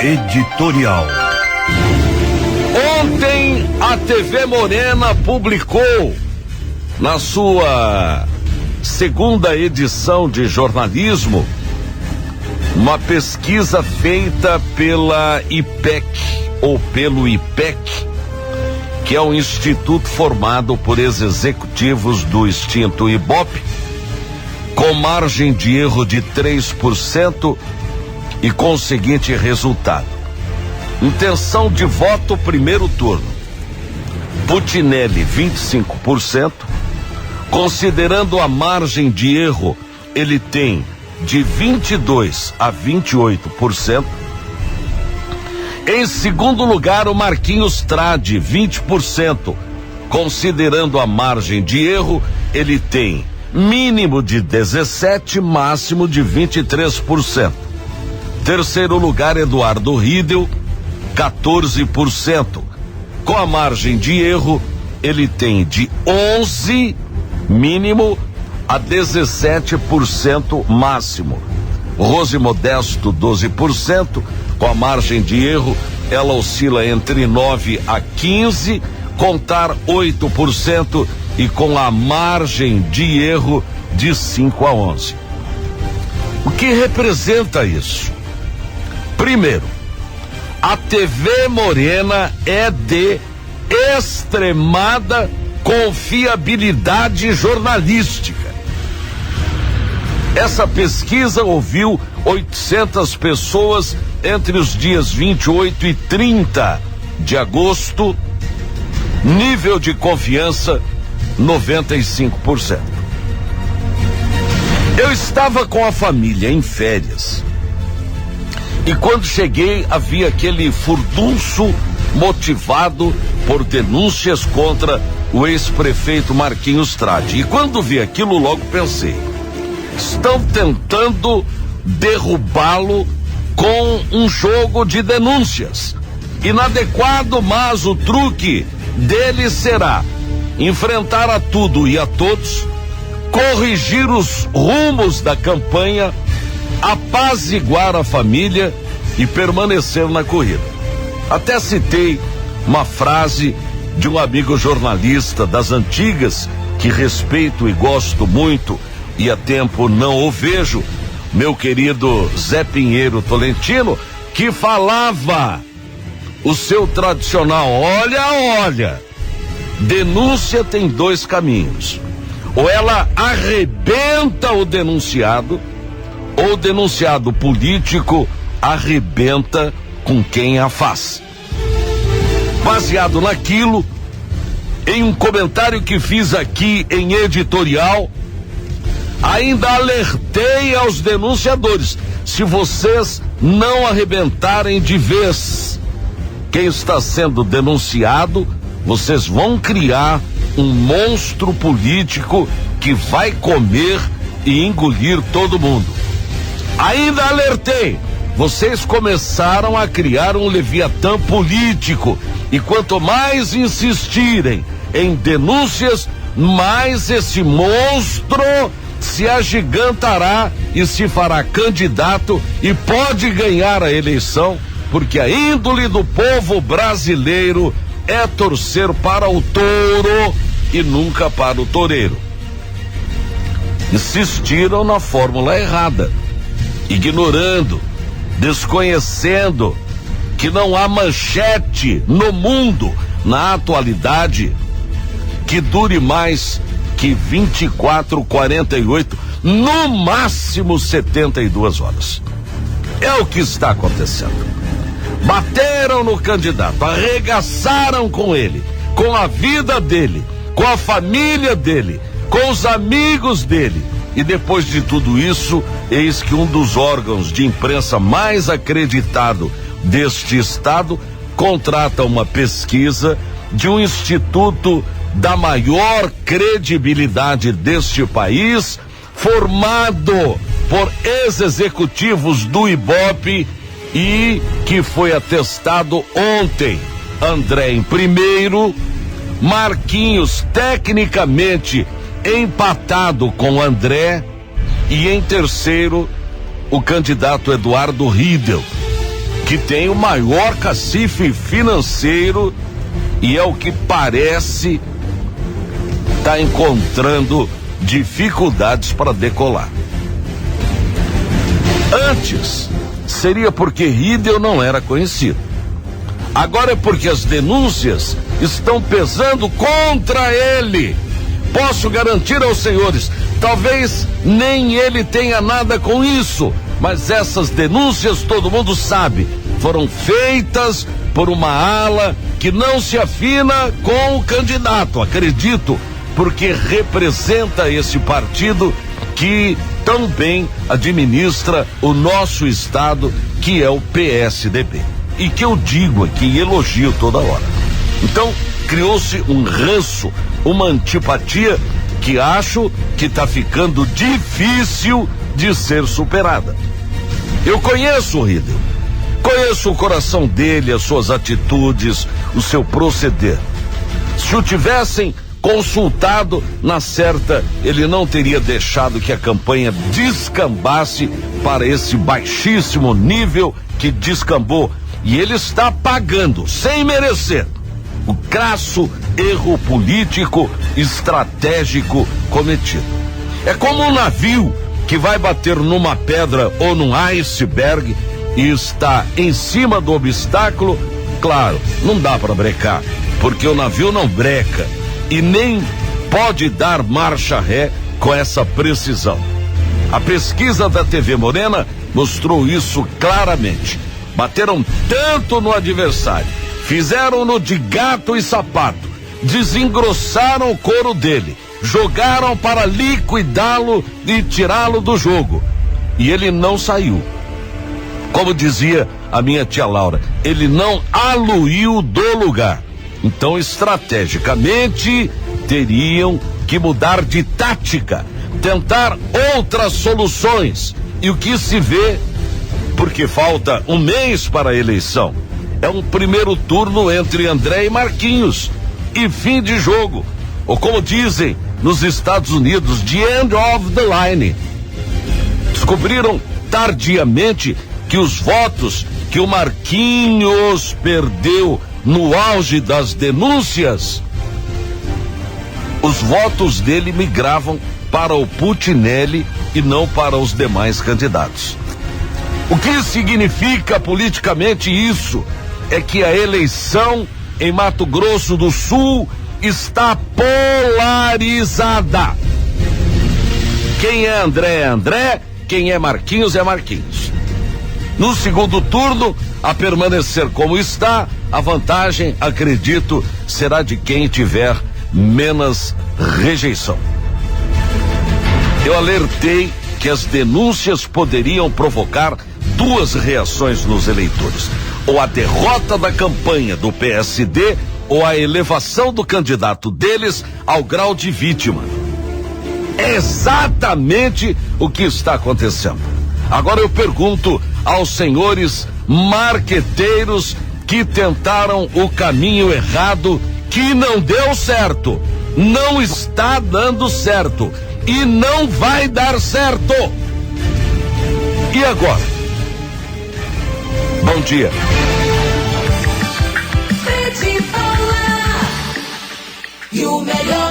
Editorial. Ontem a TV Morena publicou na sua segunda edição de jornalismo uma pesquisa feita pela IPEC, ou pelo IPEC, que é um instituto formado por ex-executivos do extinto Ibope, com margem de erro de 3% e com o seguinte resultado: intenção de voto primeiro turno, Putinelli 25%, considerando a margem de erro, ele tem de 22% a 28%. Em segundo lugar, o Marquinhos Trade, 20%, considerando a margem de erro, ele tem mínimo de 17%, máximo de 23%. Terceiro lugar, Eduardo Riedel, 14%. Com a margem de erro, ele tem de 11% mínimo a 17% máximo. Rose Modesto, 12%. Com a margem de erro, ela oscila entre 9% a 15%, contar 8%, e com a margem de erro de 5% a 11%. O que representa isso? Primeiro, a TV Morena é de extremada confiabilidade jornalística. Essa pesquisa ouviu 800 pessoas entre os dias 28 e 30 de agosto. Nível de confiança 95%. Eu estava com a família em férias e quando cheguei havia aquele furdunço motivado por denúncias contra o ex-prefeito Marquinhos Trade. E quando vi aquilo, logo pensei: estão tentando derrubá-lo com um jogo de denúncias inadequado, mas o truque dele será enfrentar a tudo e a todos, corrigir os rumos da campanha, apaziguar a família e permanecer na corrida. Até citei uma frase de um amigo jornalista das antigas, que respeito e gosto muito, e há tempo não o vejo, meu querido Zé Pinheiro Tolentino, que falava o seu tradicional: olha, denúncia tem dois caminhos. Ou ela arrebenta o denunciado, ou o denunciado político arrebenta com quem a faz. Baseado naquilo, em um comentário que fiz aqui em editorial, ainda alertei aos denunciadores: se vocês não arrebentarem de vez quem está sendo denunciado, vocês vão criar um monstro político que vai comer e engolir todo mundo. Ainda alertei: vocês começaram a criar um leviatã político, e quanto mais insistirem em denúncias, mais esse monstro se agigantará e se fará candidato e pode ganhar a eleição, porque a índole do povo brasileiro é torcer para o touro e nunca para o toureiro. Insistiram na fórmula errada, ignorando, desconhecendo que não há manchete no mundo, na atualidade, que dure mais que 24, 48, no máximo 72 horas. É o que está acontecendo. Bateram no candidato, arregaçaram com ele, com a vida dele, com a família dele, com os amigos dele. E depois de tudo isso, eis que um dos órgãos de imprensa mais acreditado deste estado contrata uma pesquisa de um instituto da maior credibilidade deste país, formado por ex-executivos do Ibope e que foi atestado ontem. André em primeiro, Marquinhos tecnicamente empatado com André, e em terceiro o candidato Eduardo Riedel. que tem o maior cacife financeiro e é o que parece tá encontrando dificuldades para decolar. Antes, seria porque Riedel não era conhecido. Agora é porque as denúncias estão pesando contra ele. Posso garantir aos senhores, talvez nem ele tenha nada com isso, mas essas denúncias, todo mundo sabe, foram feitas por uma ala que não se afina com o candidato, acredito, porque representa esse partido que tão bem administra o nosso estado, que é o PSDB. E que eu digo aqui e elogio toda hora. Então, criou-se um ranço, uma antipatia que acho que está ficando difícil de ser superada. Eu conheço o Riedel, conheço o coração dele, as suas atitudes, o seu proceder. Se o tivessem consultado, na certa, ele não teria deixado que a campanha descambasse para esse baixíssimo nível que descambou. E ele está pagando, sem merecer, o crasso erro político estratégico cometido. É como um navio que vai bater numa pedra ou num iceberg e está em cima do obstáculo. Claro, não dá para brecar, porque o navio não breca e nem pode dar marcha ré com essa precisão. A pesquisa da TV Morena mostrou isso claramente. Bateram tanto no adversário, fizeram-no de gato e sapato, desengrossaram o couro dele, jogaram para liquidá-lo e tirá-lo do jogo. E ele não saiu. Como dizia a minha tia Laura, ele não aluiu do lugar. Então, estrategicamente, teriam que mudar de tática, tentar outras soluções. E o que se vê, porque falta um mês para a eleição, é um primeiro turno entre André e Marquinhos e fim de jogo, ou como dizem nos Estados Unidos, the end of the line. Descobriram tardiamente que os votos que o Marquinhos perdeu no auge das denúncias, os votos dele migravam para o Putinelli e não para os demais candidatos. O que significa politicamente isso? É que a eleição em Mato Grosso do Sul está polarizada. Quem é André é André, quem é Marquinhos é Marquinhos. No segundo turno, a permanecer como está, a vantagem, acredito, será de quem tiver menos rejeição. Eu alertei que as denúncias poderiam provocar duas reações nos eleitores: ou a derrota da campanha do PSD ou a elevação do candidato deles ao grau de vítima. É exatamente o que está acontecendo. Agora eu pergunto aos senhores marqueteiros que tentaram o caminho errado, que não deu certo, não está dando certo e não vai dar certo. E agora? Bom dia. E o melhor